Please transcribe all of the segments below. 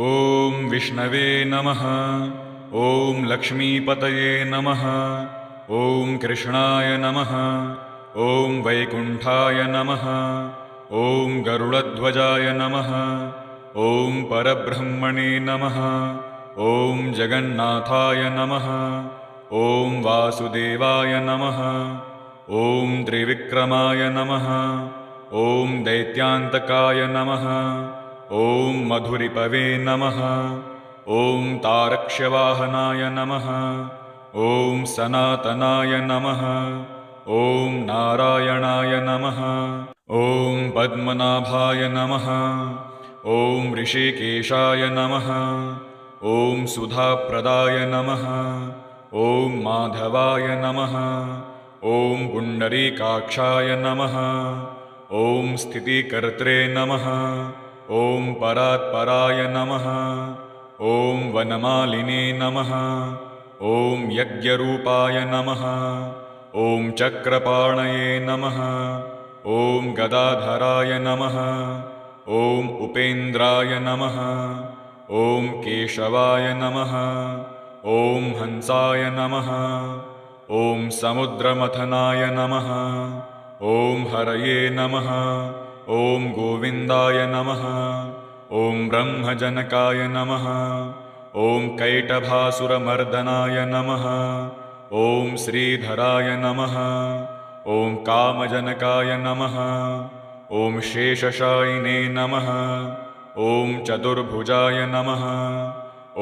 ॐ विष्णवे नमः। ॐ लक्ष्मीपतये नमः। ॐ कृष्णाय नमः। ॐ वैकुण्ठाय नमः। ॐ गरुडध्वजाय नमः। ॐ परब्रह्मणे नमः। ॐ जगन्नाथाय नमः। ॐ वासुदेवाय नमः। ॐ त्रिविक्रमाय नमः। ॐ दैत्यान्तकाय नमः। ॐ मधुरिपवे नमः। ॐ तारक्ष्यवाहनाय नमः। ॐ सनातनाय नमः। ॐ नारायणाय नमः। ॐ पद्मनाभाय नमः। ॐ ऋषिकेशाय नमः। ॐ सुधाप्रदाय नमः। ॐ माधवाय नमः। ॐ पुण्डरीकाक्षाय नमः। ॐ स्थितिकर्त्रे नमः। ॐ परात्पराय नमः। ॐ वनमालिने नमः। ॐ यज्ञरूपाय नमः। ॐ चक्रपाणये नमः। ॐ गदाधराय नमः। ॐ उपेन्द्राय नमः। ॐ केशवाय नमः। ॐ हंसाय नमः। ॐ समुद्रमथनाय नमः। ॐ हरये नमः। ॐ गोविन्दाय नमः। ॐ ब्रह्मजनकाय नमः। ॐ कैटभासुरमर्दनाय नमः। ॐ श्रीधराय नमः। ॐ कामजनकाय नमः। ॐ शेषशायिने नमः। ॐ चतुर्भुजाय नमः।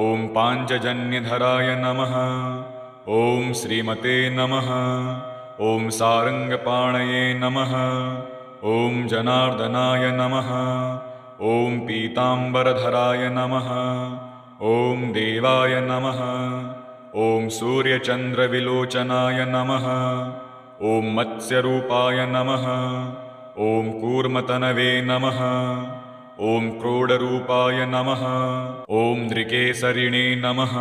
ॐ पाञ्चजन्यधराय नमः। ॐ श्रीमते नमः। ॐ सारङ्गपाणये नमः। ॐ जनार्दनाय नमः। ॐ पीताम्बरधराय नमः। ॐ देवाय नमः। ॐ सूर्यचन्द्रविलोचनाय नमः। ॐ मत्स्यरूपाय नमः। ॐ कूर्मतनवे नमः। ॐ क्रोडरूपाय नमः। ॐ नृकेसरिणे नमः।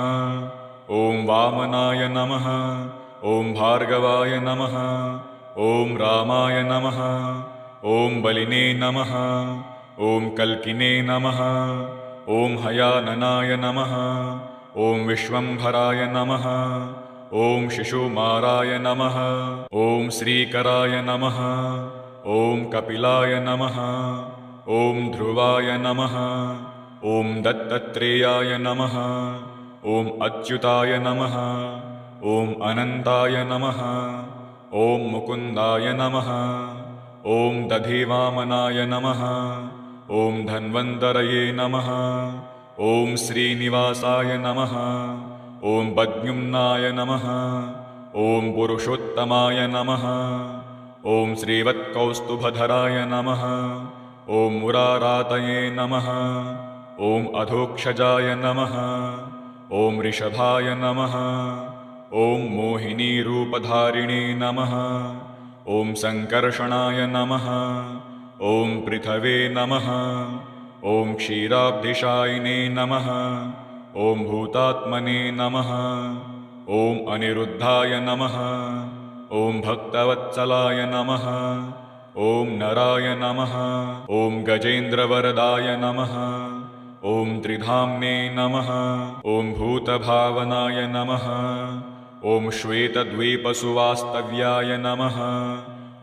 ॐ वामनाय नमः। ॐ भार्गवाय नमः। ॐ रामाय नमः। ॐ बलिने नमः। ॐ कल्किने नमः। ॐ हयाननाय नमः। ॐ विश्वम्भराय नमः। ॐ शिशुमाराय नमः। ॐ श्रीकराय नमः। ॐ कपिलाय नमः। ॐ ध्रुवाय नमः। ॐ दत्तत्रेयाय नमः। ॐ अच्युताय नमः। ॐ अनन्ताय नमः। ॐ मुकुन्दाय नमः। ॐ दधिवामनाय नमः। ॐ धन्वन्तरये नमः। ॐ श्रीनिवासाय नमः। ॐ पद्युम्नाय नमः। ॐ पुरुषोत्तमाय नमः। ॐ श्रीवत्कौस्तुभधराय नमः। ॐ मुरारातये नमः। ॐ अधोक्षजाय नमः। ॐ ऋषभाय नमः। ॐ मोहिनीरूपधारिणे नमः। ॐ सङ्कर्षणाय नमः। ॐ पृथवे नमः। ॐ क्षीराब्धिशायिने नमः। ॐ भूतात्मने नमः। ॐ अनिरुद्धाय नमः। ॐ भक्तवत्सलाय नमः। ॐ नराय नमः। ॐ गजेन्द्रवरदाय नमः। ॐ त्रिधाम्ने नमः। ॐ भूतभावनाय नमः। ॐ श्वेतद्वीपसुवास्तव्याय नमः।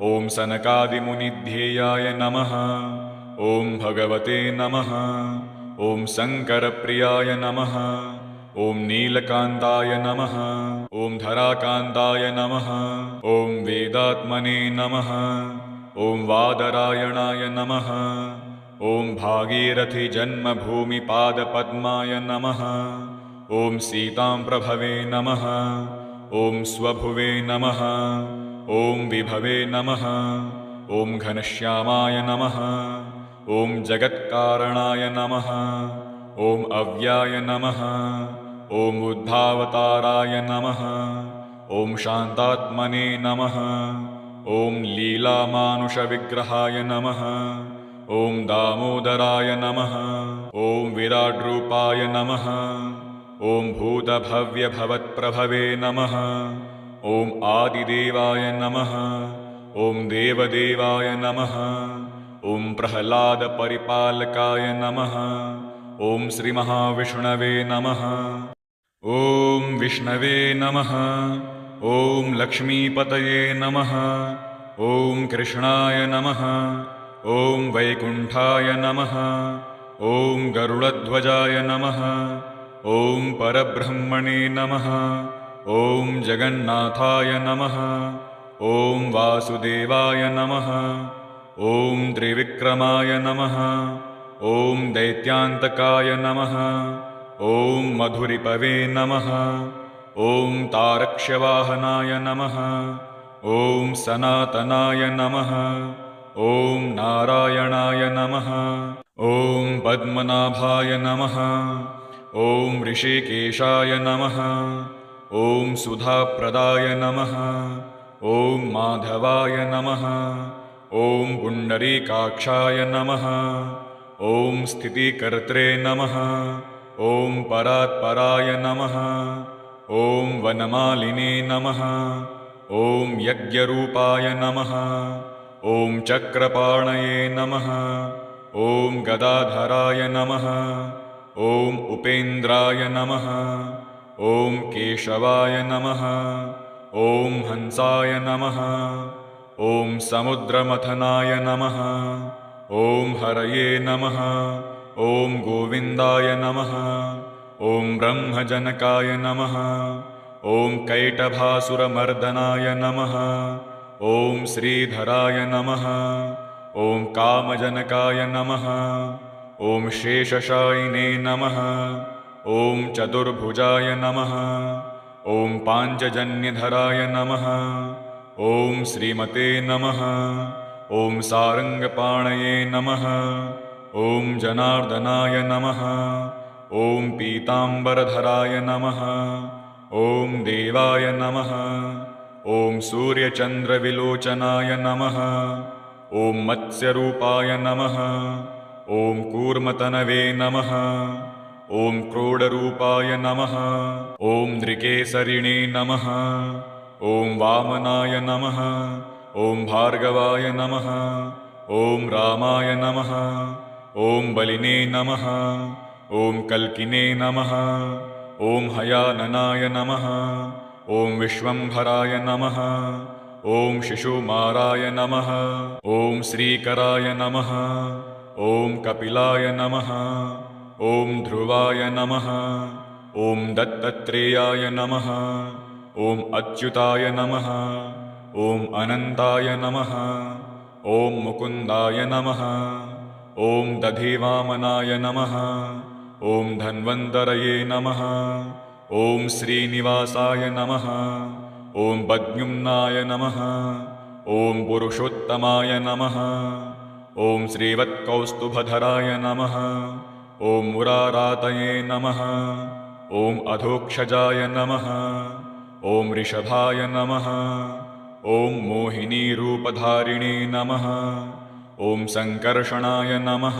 ॐ सनकादिमुनिध्येयाय नमः। ॐ भगवते नमः। ॐ शङ्करप्रियाय नमः। ॐ नीलकान्ताय नमः। ॐ धराकान्ताय नमः। ॐ वेदात्मने नमः। ॐ वादरायणाय नमः। ॐ भागीरथीजन्मभूमिपादपद्माय नमः। ॐ सीताम्प्रभवे नमः। ॐ स्वभुवे नमः। ॐ विभवे नमः। ॐ घनश्यामाय नमः। ॐ जगत्कारणाय नमः। ॐ अव्याय नमः। ॐ बुद्धावताराय नमः। ॐ शान्तात्मने नमः। ॐ लीलामानुषविग्रहाय नमः। ॐ दामोदराय नमः। ॐ विराड्रूपाय नमः। ॐ भूतभव्यभवत्प्रभवे नमः। ॐ आदिदेवाय नमः। ॐ देवदेवाय नमः। ॐ प्रह्लादपरिपालकाय नमः। ॐ श्रीमहाविष्णवे नमः। ॐ विष्णवे नमः। ॐ लक्ष्मीपतये नमः। ॐ कृष्णाय नमः। ॐ वैकुण्ठाय नमः। ॐ गरुडध्वजाय नमः। ॐ परब्रह्मणे नमः। ॐ जगन्नाथाय नमः। ॐ वासुदेवाय नमः। ॐ त्रिविक्रमाय नमः। ॐ दैत्यान्तकाय नमः। ॐ मधुरिपवे नमः। ॐ तारक्ष्यवाहनाय नमः। ॐ सनातनाय नमः। ॐ नारायणाय नमः। ॐ पद्मनाभाय नमः। ॐ ऋषिकेशाय नमः। ॐ सुधाप्रदाय नमः। ॐ माधवाय नमः। ॐ पुण्डरीकाक्षाय नमः। ॐ स्थितिकर्त्रे नमः। ॐ परात्पराय नमः। ॐ वनमालिने नमः। ॐ यज्ञरूपाय नमः। ॐ चक्रपाणये नमः। ॐ गदाधराय नमः। ॐ उपेन्द्राय नमः। ॐ केशवाय नमः। ॐ हंसाय नमः। ॐ समुद्रमथनाय नमः। ॐ हरये नमः। ॐ गोविन्दाय नमः। ॐ ब्रह्मजनकाय नमः। ॐ कैटभासुरमर्दनाय नमः। ॐ श्रीधराय नमः। ॐ कामजनकाय नमः। ॐ शेषशायिने नमः। ॐ चतुर्भुजाय नमः। ॐ पाञ्चजन्यधराय नमः। ॐ श्रीमते नमः। ॐ सारङ्गपाणये नमः। ॐ जनार्दनाय नमः। ॐ पीताम्बरधराय नमः। ॐ देवाय नमः। ॐ सूर्यचन्द्रविलोचनाय नमः। ॐ मत्स्यरूपाय नमः। ॐ कूर्मतनवे नमः। ॐ क्रोडरूपाय नमः। ॐ नृकेसरिणे नमः। ॐ वामनाय नमः। ॐ भार्गवाय नमः। ॐ रामाय नमः। ॐ बलिने नमः। ॐ कल्किने नमः। ॐ हयाननाय नमः। ॐ विश्वम्भराय नमः। ॐ शिशुमाराय नमः। ॐ श्रीकराय नमः। ॐ कपिलाय नमः। ॐ ध्रुवाय नमः। ॐ दत्तत्रेयाय नमः। ॐ अच्युताय नमः। ॐ अनन्ताय नमः। ॐ मुकुन्दाय नमः। ॐ दधिवामनाय नमः। ॐ धन्वन्तरये नमः। ॐ श्रीनिवासाय नमः। ॐ पद्युम्नाय नमः। ॐ पुरुषोत्तमाय नमः। ॐ श्रीवत्कौस्तुभधराय नमः। ॐ मुरारातये नमः। ॐ अधोक्षजाय नमः। ॐ ऋषभाय नमः। ॐ मोहिनीरूपधारिणे नमः। ॐ सङ्कर्षणाय नमः।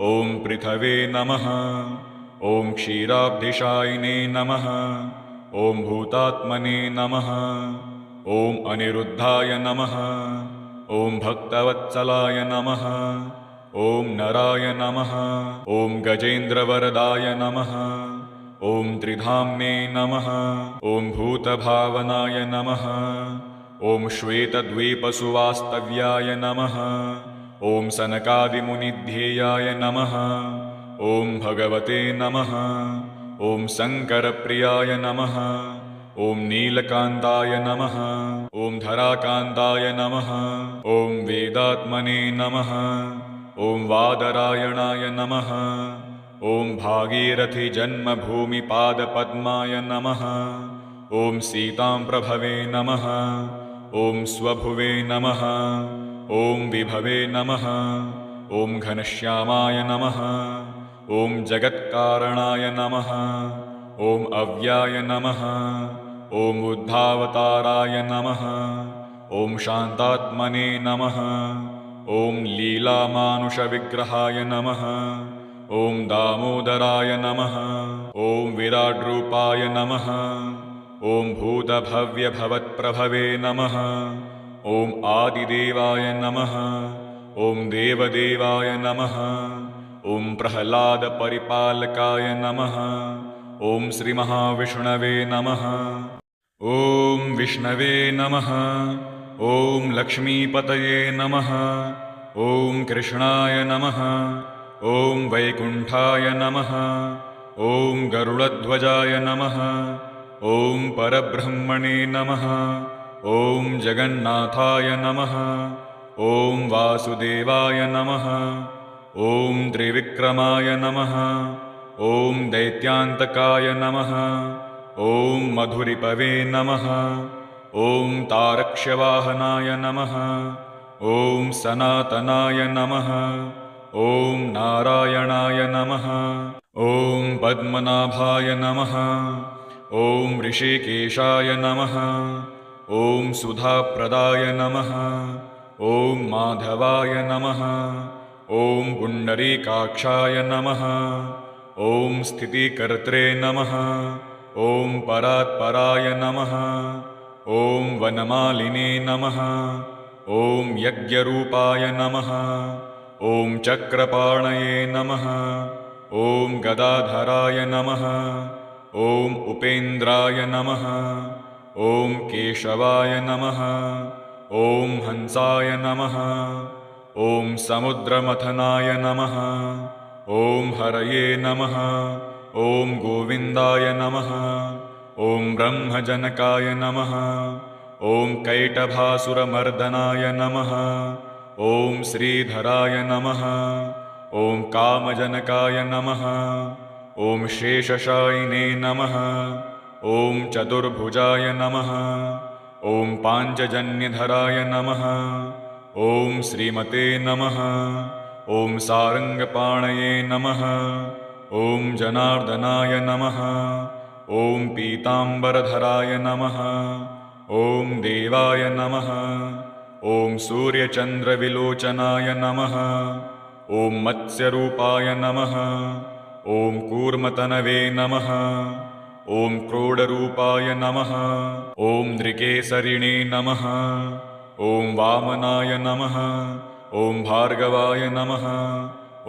ॐ पृथवे नमः। ॐ क्षीराब्धिशायिने नमः। ॐ भूतात्मने नमः। ॐ अनिरुद्धाय नमः। ॐ भक्तवत्सलाय नमः। ॐ नराय नमः। ॐ गजेन्द्रवरदाय नमः। ॐ त्रिधाम्ने नमः। ॐ भूतभावनाय नमः। ॐ श्वेतद्वीपसुवास्तव्याय नमः। ॐ सनकादिमुनिध्येयाय नमः। ॐ भगवते नमः। ॐ शङ्करप्रियाय नमः। ॐ नीलकान्ताय नमः। ॐ धराकान्ताय नमः। ॐ वेदात्मने नमः। ॐ वादरायणाय नमः। ॐ भागीरथि जन्मभूमिपादपद्माय नमः। ॐ सीताम्प्रभवे नमः। ॐ स्वभुवे नमः। ॐ विभवे नमः। ॐ घनश्यामाय नमः। ॐ जगत्कारणाय नमः। ॐ अव्याय नमः। ॐ बुद्धावताराय नमः। ॐ शान्तात्मने नमः। ॐ लीलामानुषविग्रहाय नमः। ॐ दामोदराय नमः। ॐ विराड्रूपाय नमः। ॐ भूतभव्यभवत्प्रभवे नमः। ॐ आदिदेवाय नमः। ॐ देवदेवाय नमः। ॐ प्रह्लादपरिपालकाय नमः। ॐ श्रीमहाविष्णवे नमः। ॐ विष्णवे नमः। ॐ लक्ष्मीपतये नमः। ॐ कृष्णाय नमः। ॐ वैकुण्ठाय नमः। ॐ गरुडध्वजाय नमः। ॐ परब्रह्मणे नमः। ॐ जगन्नाथाय नमः। ॐ वासुदेवाय नमः। ॐ त्रिविक्रमाय नमः। ॐ दैत्यान्तकाय नमः। ॐ मधुरिपवे नमः। ॐ तारक्ष्यवाहनाय नमः। ॐ सनातनाय नमः। ॐ नारायणाय नमः। ॐ पद्मनाभाय नमः। ॐ ऋषिकेशाय नमः। ॐ सुधाप्रदाय नमः। ॐ माधवाय नमः। ॐ पुण्डरीकाक्षाय नमः। ॐ स्थितिकर्त्रे नमः। ॐ परात्पराय नमः। ॐ वनमालिने नमः। ॐ यज्ञरूपाय नमः। ॐ चक्रपाणये नमः। ॐ गदाधराय नमः। ॐ उपेन्द्राय नमः। ॐ केशवाय नमः। ॐ हंसाय नमः। ॐ समुद्रमथनाय नमः। ॐ हरये नमः। ॐ गोविन्दाय नमः। ॐ ब्रह्मजनकाय नमः। ॐ कैटभासुरमर्दनाय नमः। ॐ श्रीधराय नमः। ॐ कामजनकाय नमः। ॐ शेषशायिने नमः। ॐ चतुर्भुजाय नमः। ॐ पाञ्चजन्यधराय नमः। ॐ श्रीमते नमः। ॐ सारङ्गपाणये नमः। ॐ जनार्दनाय नमः। ॐ पीताम्बरधराय नमः। ॐ देवाय नमः। ॐ सूर्यचन्द्रविलोचनाय नमः। ॐ मत्स्यरूपाय नमः। ॐ कूर्मतनवे नमः। ॐ क्रोडरूपाय नमः। ॐ नृकेसरिणे नमः। ॐ वामनाय नमः। ॐ भार्गवाय नमः।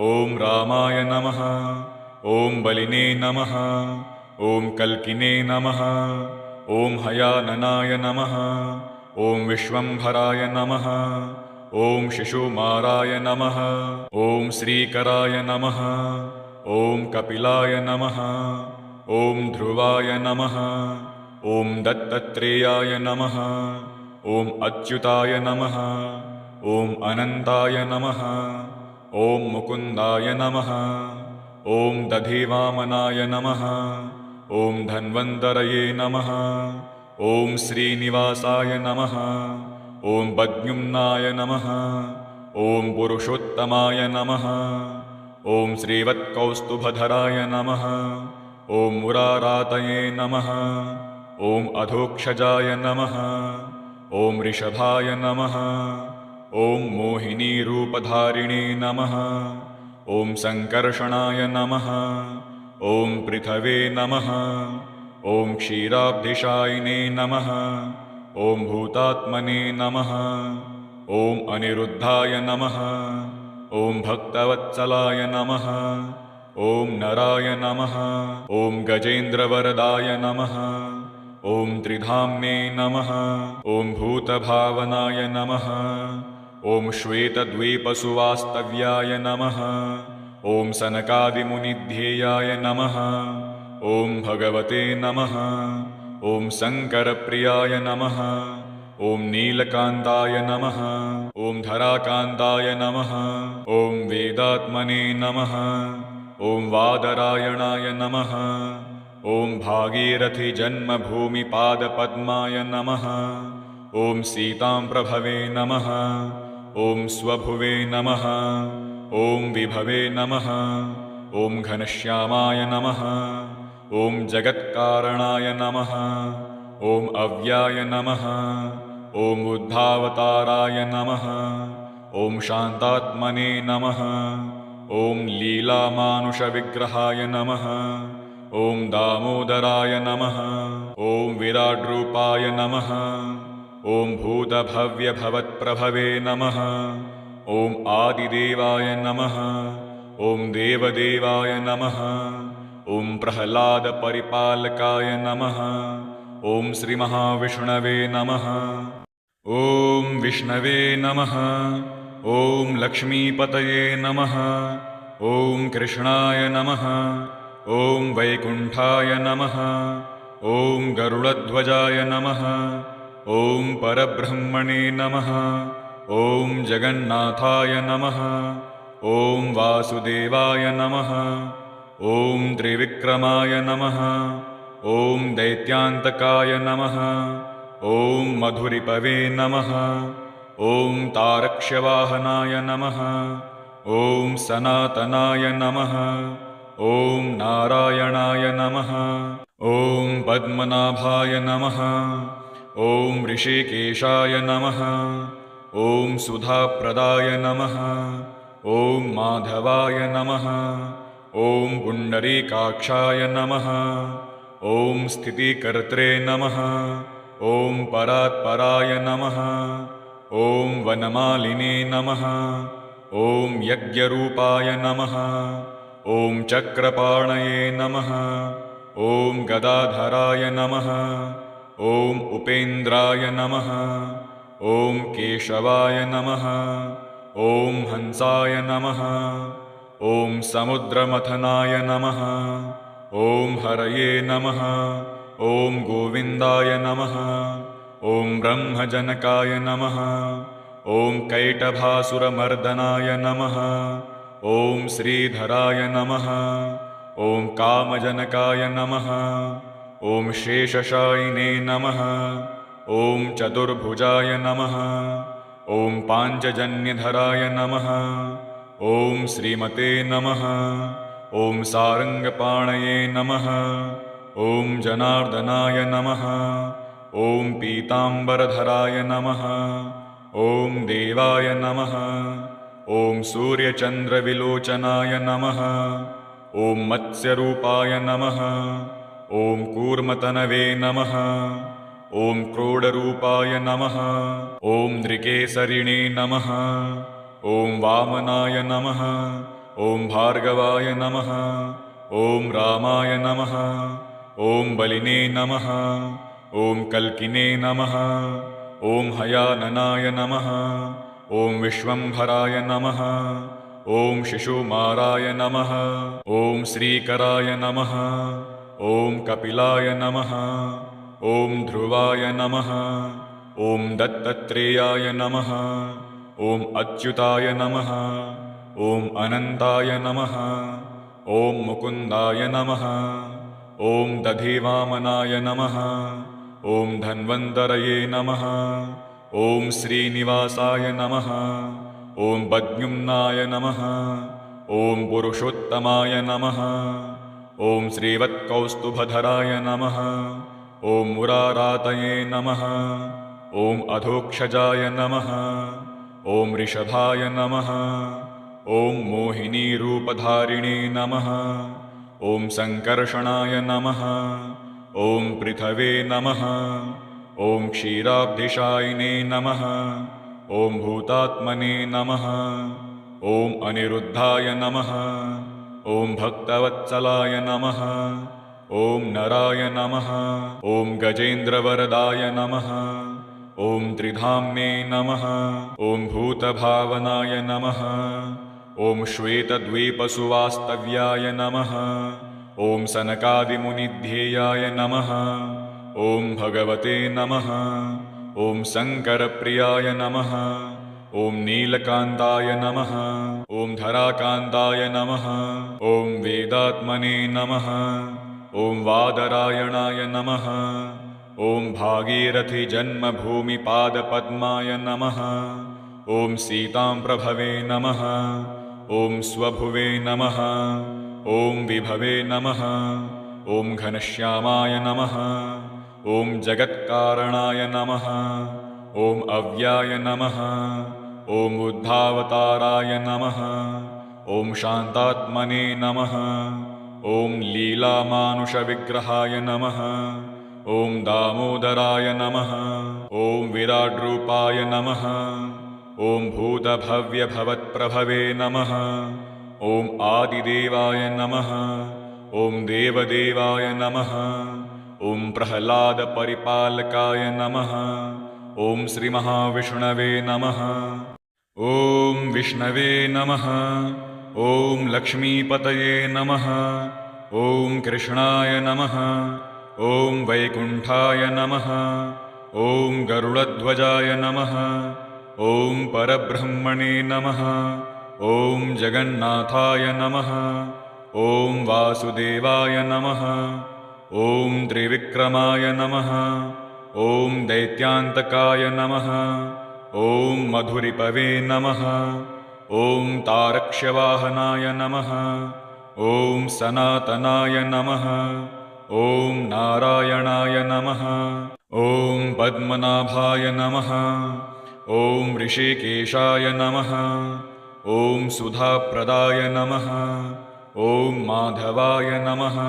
ॐ रामाय नमः। ॐ बलिने नमः। ॐ कल्किने नमः। ॐ हयाननाय नमः। ॐ विश्वम्भराय नमः। ॐ शिशुमाराय नमः। ॐ श्रीकराय नमः। ॐ कपिलाय नमः। ॐ ध्रुवाय नमः। ॐ दत्तत्रेयाय नमः। ॐ अच्युताय नमः। ॐ अनन्ताय नमः। ॐ मुकुन्दाय नमः। ॐ दधिवामनाय नमः। ॐ धन्वन्तरये नमः। ॐ श्रीनिवासाय नमः। ॐ पद्युम्नाय नमः। ॐ पुरुषोत्तमाय नमः। ॐ श्रीवत्कौस्तुभधराय नमः। ॐ मुरारातये नमः। ॐ अधोक्षजाय नमः। ॐ ऋषभाय नमः। ॐ मोहिनीरूपधारिणे नमः। ॐ सङ्कर्षणाय नमः। ॐ पृथवे नमः। ॐ क्षीराब्धिशायिने नमः। ॐ भूतात्मने नमः। ॐ अनिरुद्धाय नमः। ॐ भक्तवत्सलाय नमः। ॐ नराय नमः। ॐ गजेन्द्रवरदाय नमः। ॐ त्रिधाम्ने नमः। ॐ भूतभावनाय नमः। ॐ श्वेतद्वीपसुवास्तव्याय नमः। ॐ सनकादिमुनिध्येयाय नमः। ॐ भगवते नमः। ॐ शङ्करप्रियाय नमः। ॐ नीलकान्ताय नमः। ॐ धराकान्ताय नमः। ॐ वेदात्मने नमः। ॐ वादरायणाय नमः। ॐ भागीरथीजन्मभूमिपादपद्माय नमः। ॐ सीताम्प्रभवे नमः। ॐ स्वभुवे नमः। ॐ विभवे नमः। ॐ घनश्यामाय नमः। ॐ जगत्कारणाय नमः। ॐ अव्याय नमः। ॐ बुद्धावताराय नमः। ॐ शान्तात्मने नमः। ॐ लीलामानुषविग्रहाय नमः। ॐ दामोदराय नमः। ॐ विराड्रूपाय नमः। ॐ भूतभव्यभवत्प्रभवे नमः। ॐ आदिदेवाय नमः। ॐ देवदेवाय नमः। ॐ प्रह्लादपरिपालकाय नमः। ॐ श्रीमहाविष्णवे नमः। ॐ विष्णवे नमः। ॐ लक्ष्मीपतये नमः। ॐ कृष्णाय नमः। ॐ वैकुण्ठाय नमः। ॐ गरुडध्वजाय नमः। ॐ परब्रह्मणे नमः। ॐ जगन्नाथाय नमः। ॐ वासुदेवाय नमः। ॐ त्रिविक्रमाय नमः। ॐ दैत्यान्तकाय नमः। ॐ मधुरिपवे नमः। ॐ तारक्ष्यवाहनाय नमः। ॐ सनातनाय नमः। ॐ नारायणाय नमः। ॐ पद्मनाभाय नमः। ॐ ऋषिकेशाय नमः। ॐ सुधाप्रदाय नमः। ॐ माधवाय नमः। ॐ पुण्डरीकाक्षाय नमः। ॐ स्थितिकर्त्रे नमः। ॐ परात्पराय नमः। ॐ वनमालिने नमः। ॐ यज्ञरूपाय नमः। ॐ चक्रपाणये नमः। ॐ गदाधराय नमः। ॐ उपेन्द्राय नमः। ॐ केशवाय नमः। ॐ हंसाय नमः। ॐ समुद्रमथनाय नमः। ॐ हरये नमः। ॐ गोविन्दाय नमः। ॐ ब्रह्मजनकाय नमः। ॐ कैटभासुरमर्दनाय नमः। ॐ श्रीधराय नमः। ॐ कामजनकाय नमः। ॐ शेषशायिने नमः। ॐ चतुर्भुजाय नमः। ॐ पाञ्चजन्यधराय नमः। ॐ श्रीमते नमः। ॐ सारङ्गपाणये नमः। ॐ जनार्दनाय नमः। ॐ पीताम्बरधराय नमः। ॐ देवाय नमः। ॐ सूर्यचन्द्रविलोचनाय नमः। ॐ मत्स्यरूपाय नमः। ॐ कूर्मतनवे नमः। ॐ क्रोडरूपाय नमः। ॐ नृकेसरिणे नमः। ॐ वामनाय नमः। ॐ भार्गवाय नमः। ॐ रामाय नमः। ॐ बलिने नमः। ॐ कल्किने नमः। ॐ हयाननाय नमः। ॐ विश्वम्भराय नमः। ॐ शिशुमाराय नमः। ॐ श्रीकराय नमः। ॐ कपिलाय नमः। ॐ ध्रुवाय नमः। ॐ दत्तत्रेयाय नमः। ॐ अच्युताय नमः। ॐ अनन्ताय नमः। ॐ मुकुन्दाय नमः। ॐ दधिवामनाय नमः। ॐ धन्वन्तरये नमः। ॐ श्रीनिवासाय नमः। ॐ पद्युम्नाय नमः। ॐ पुरुषोत्तमाय नमः। ॐ श्रीवत्कौस्तुभधराय नमः। ॐ मुरारातये नमः। ॐ अधोक्षजाय नमः। ॐ ऋषभाय नमः। ॐ मोहिनीरूपधारिणे नमः। ॐ सङ्कर्षणाय नमः। ॐ पृथवे नमः। ॐ क्षीराब्धिशायिने नमः। ॐ भूतात्मने नमः। ॐ अनिरुद्धाय नमः। ॐ भक्तवत्सलाय नमः। ॐ नराय नमः। ॐ गजेन्द्रवरदाय नमः। ॐ त्रिधाम्ने नमः। ॐ भूतभावनाय नमः। ॐ श्वेतद्वीपसुवास्तव्याय नमः। ॐ सनकादिमुनिध्येयाय नमः। ॐ भगवते नमः। ॐ शङ्करप्रियाय नमः। ॐ नीलकान्ताय नमः। ॐ धराकान्ताय नमः। ॐ वेदात्मने नमः। ॐ वादरायणाय नमः। ॐ भागीरथीजन्मभूमिपादपद्माय नमः। ॐ सीताम्प्रभवे नमः। ॐ स्वभुवे नमः। ॐ विभवे नमः। ॐ घनश्यामाय नमः। ॐ जगत्कारणाय नमः। ॐ अव्याय नमः। ॐ बुद्धावताराय नमः। ॐ शान्तात्मने नमः। ॐ लीलामानुषविग्रहाय नमः। ॐ दामोदराय नमः। ॐ विराड्रूपाय नमः। ॐ भूतभव्यभवत्प्रभवे नमः। ॐ आदिदेवाय नमः ॐ देवदेवाय नमः ॐ प्रह्लादपरिपालकाय नमः ॐ श्रीमहाविष्णवे नमः ॐ विष्णवे नमः ॐ लक्ष्मीपतये नमः ॐ कृष्णाय नमः ॐ वैकुण्ठाय नमः ॐ गरुडध्वजाय नमः ॐ परब्रह्मणे नमः ॐ जगन्नाथाय नमः ॐ वासुदेवाय नमः ॐ त्रिविक्रमाय नमः ॐ दैत्यान्तकाय नमः ॐ मधुरिपवे नमः ॐ तारक्ष्यवाहनाय नमः ॐ सनातनाय नमः ॐ नारायणाय नमः ॐ पद्मनाभाय नमः ॐ ऋषिकेशाय नमः ॐ सुधाप्रदाय नमः ॐ माधवाय नमः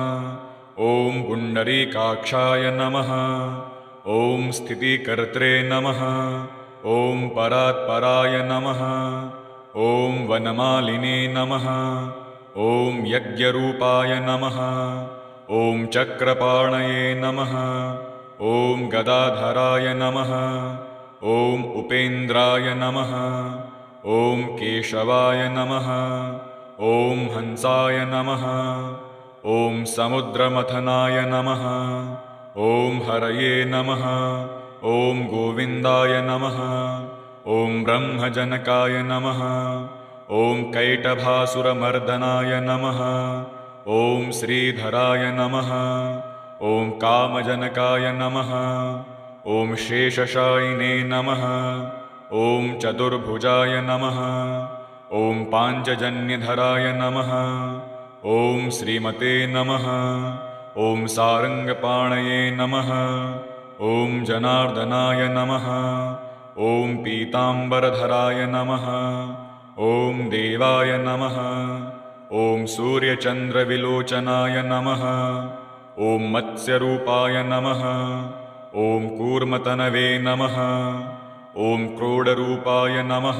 ॐ पुण्डरीकाक्षाय नमः ॐ स्थितिकर्त्रे नमः ॐ परात्पराय नमः ॐ वनमालिने नमः ॐ यज्ञरूपाय नमः ॐ चक्रपाणये नमः ॐ गदाधराय नमः ॐ उपेन्द्राय नमः ॐ केशवाय नमः ॐ हंसाय नमः ॐ समुद्रमथनाय नमः ॐ हरये नमः ॐ गोविन्दाय नमः ॐ ब्रह्मजनकाय नमः ॐ कैटभासुरमर्दनाय नमः ॐ श्रीधराय नमः ॐ कामजनकाय नमः ॐ शेषशायिने नमः ॐ चतुर्भुजाय नमः ॐ पाञ्चजन्यधराय नमः ॐ श्रीमते नमः ॐ सारङ्गपाणये नमः ॐ जनार्दनाय नमः ॐ पीताम्बरधराय नमः ॐ देवाय नमः ॐ सूर्यचन्द्रविलोचनाय नमः ॐ मत्स्यरूपाय नमः ॐ कूर्मतनवे नमः ॐ क्रोडरूपाय नमः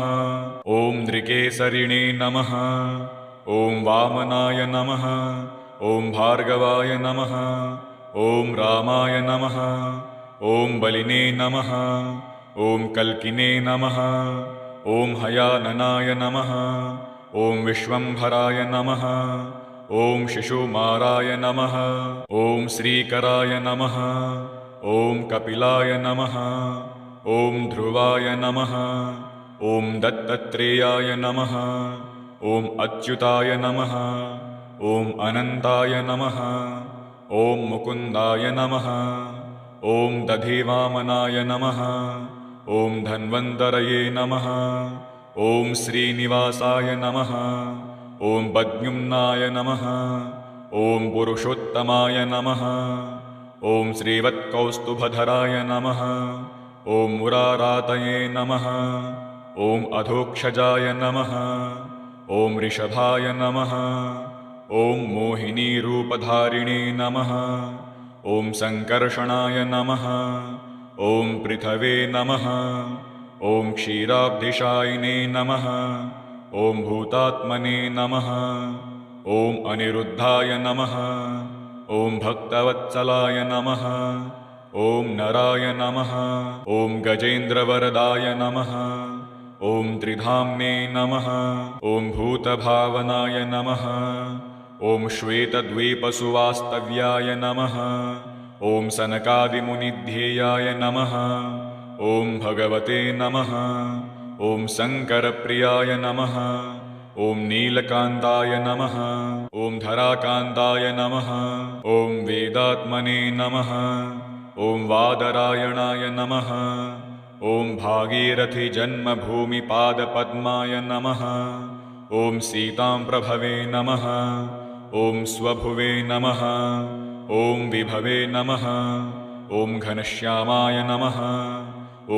ॐ नृकेसरिणे नमः ॐ वामनाय नमः ॐ भार्गवाय नमः ॐ रामाय नमः ॐ बलिने नमः ॐ कल्किने नमः ॐ हयाननाय नमः ॐ विश्वम्भराय नमः ॐ शिशुमाराय नमः ॐ श्रीकराय नमः ॐ कपिलाय नमः ॐ ध्रुवाय नमः ॐ दत्तत्रेयाय नमः ॐ अच्युताय नमः ॐ अनन्ताय नमः ॐ मुकुन्दाय नमः ॐ दधिवामनाय नमः ॐ धन्वन्तरये नमः ॐ श्रीनिवासाय नमः ॐ पद्युम्नाय नमः ॐ पुरुषोत्तमाय नमः ॐ श्रीवत्कौस्तुभधराय नमः ॐ मुरारातये नमः ॐ अधोक्षजाय नमः ॐ ऋषभाय नमः ॐ मोहिनीरूपधारिणे नमः ॐ सङ्कर्षणाय नमः ॐ पृथवे नमः ॐ क्षीराब्धिशायिने नमः ॐ भूतात्मने नमः ॐ अनिरुद्धाय नमः ॐ भक्तवत्सलाय नमः ॐ नराय नमः ॐ गजेन्द्रवरदाय नमः ॐ त्रिधाम्ने नमः ॐ भूतभावनाय नमः ॐ श्वेतद्वीपसुवास्तव्याय नमः ॐ सनकादिमुनिध्येयाय नमः ॐ भगवते नमः ॐ शङ्करप्रियाय नमः ॐ नीलकान्ताय नमः ॐ धराकान्ताय नमः ॐ वेदात्मने नमः ॐ वादरायणाय नमः ॐ भागीरथीजन्मभूमिपादपद्माय नमः ॐ सीताम्प्रभवे नमः ॐ स्वभुवे नमः ॐ विभवे नमः ॐ घनश्यामाय नमः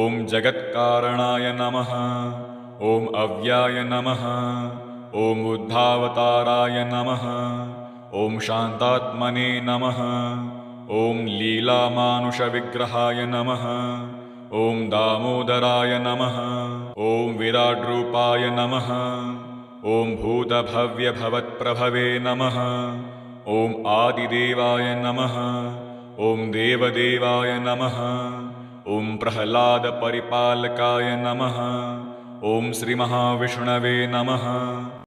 ॐ जगत्कारणाय नमः ॐ अव्याय नमः ॐ बुद्धावताराय नमः ॐ शान्तात्मने नमः ॐ लीलामानुषविग्रहाय नमः ॐ दामोदराय नमः ॐ विराड्रूपाय नमः ॐ भूतभव्यभवत्प्रभवे नमः। ॐ आदिदेवाय नमः। ॐ देवदेवाय नमः। ॐ प्रह्लादपरिपालकाय नमः। ॐ श्रीमहाविष्णवे नमः।